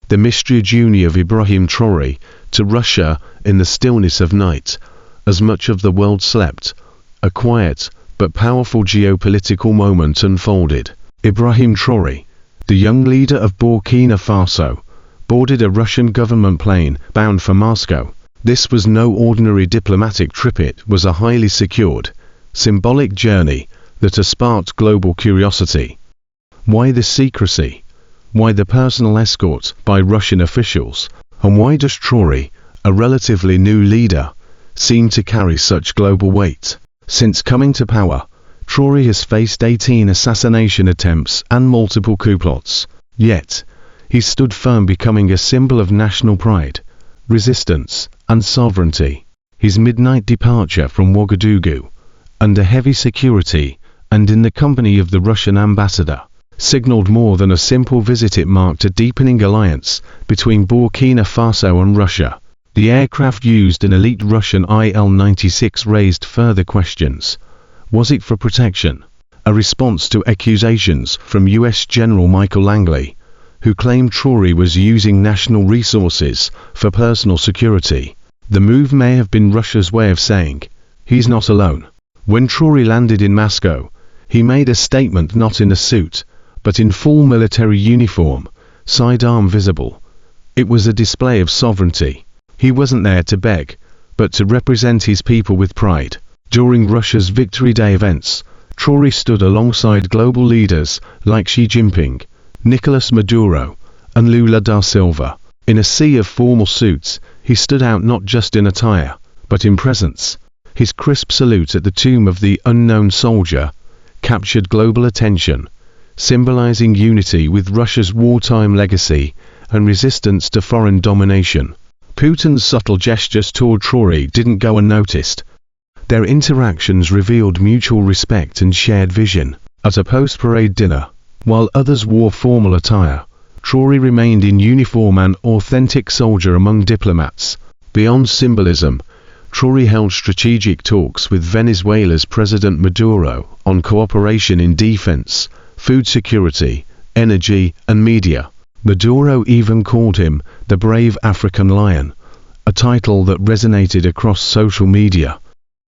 The mystery journey of Ibrahim Traore to Russia in the stillness of night, as much of the world slept. A quiet but powerful geopolitical moment unfolded. Ibrahim Traore, the young leader of Burkina Faso, boarded a Russian government plane bound for Moscow. This was no ordinary diplomatic trip, it was a highly secured, symbolic journey that has sparked global curiosity. Why the secrecy? Why the personal escort by Russian officials? And why does Traore, a relatively new leader, seem to carry such global weight? Since coming to power, Traore has faced 18 assassination attempts and multiple coup plots. Yet, he stood firm, becoming a symbol of national pride, resistance, and sovereignty. His midnight departure from Ouagadougou, under heavy security and in the company of the Russian ambassador, signaled more than a simple visit. It marked a deepening alliance between Burkina Faso and Russia. The aircraft used an elite Russian Il-96 raised further questions. Was it for protection? A response to accusations from US General Michael Langley, who claimed Traore was using national resources for personal security. The move may have been Russia's way of saying, he's not alone. When Traore landed in Moscow, he made a statement, not in a suit, but in full military uniform, sidearm visible. It was a display of sovereignty. He wasn't there to beg, but to represent his people with pride. During Russia's Victory Day events, Traore stood alongside global leaders like Xi Jinping, Nicolas Maduro, and Lula da Silva. In a sea of formal suits, he stood out not just in attire, but in presence. His crisp salute at the tomb of the unknown soldier captured global attention, symbolizing unity with Russia's wartime legacy and resistance to foreign domination. Putin's subtle gestures toward Traore didn't go unnoticed. Their interactions revealed mutual respect and shared vision. At a post-parade dinner, while others wore formal attire, Traore remained in uniform, an authentic soldier among diplomats. Beyond symbolism, Traore held strategic talks with Venezuela's President Maduro on cooperation in defense, food security, energy, and media. Maduro even called him the brave African lion, a title that resonated across social media.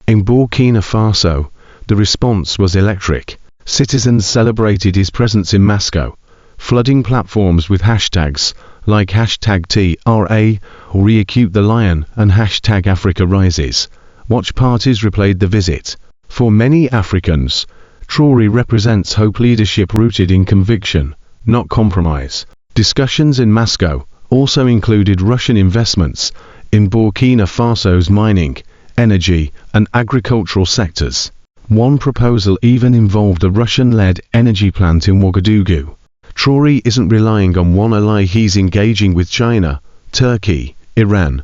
In Burkina Faso, the response was electric. Citizens celebrated his presence in Moscow, flooding platforms with hashtags like #TRA or Reacute the Lion and #Africa Rises. Watch parties replayed the visit. For many Africans, Traore represents hope, leadership rooted in conviction, not compromise. Discussions in Moscow also included Russian investments in Burkina Faso's mining, energy, and agricultural sectors. One proposal even involved a Russian-led energy plant in Ouagadougou. Traore isn't relying on one ally, he's engaging with China, Turkey, Iran,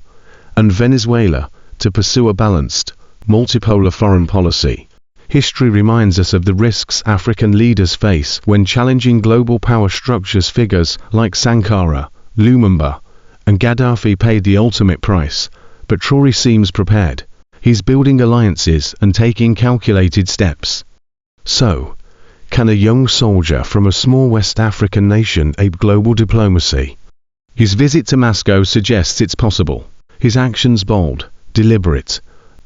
and Venezuela to pursue a balanced, multipolar foreign policy. History reminds us of the risks African leaders face when challenging global power structures. Figures like Sankara, Lumumba, and Gaddafi paid the ultimate price, but Traore seems prepared. He's building alliances and taking calculated steps. So, can a young soldier from a small West African nation ape global diplomacy? His visit to Moscow suggests it's possible. His actions bold, deliberate,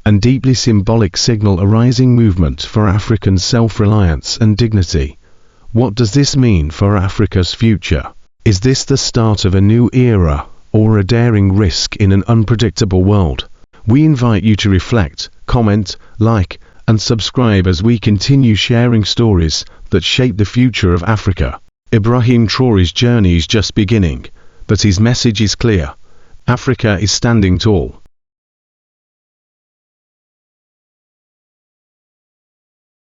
and deeply symbolic signal a rising movement for African self-reliance and dignity. What does this mean for Africa's future? Is this the start of a new era, or a daring risk in an unpredictable world? We invite you to reflect, comment, like, and subscribe as we continue sharing stories that shape the future of Africa. Ibrahim Traore's journey is just beginning, but his message is clear. Africa is standing tall.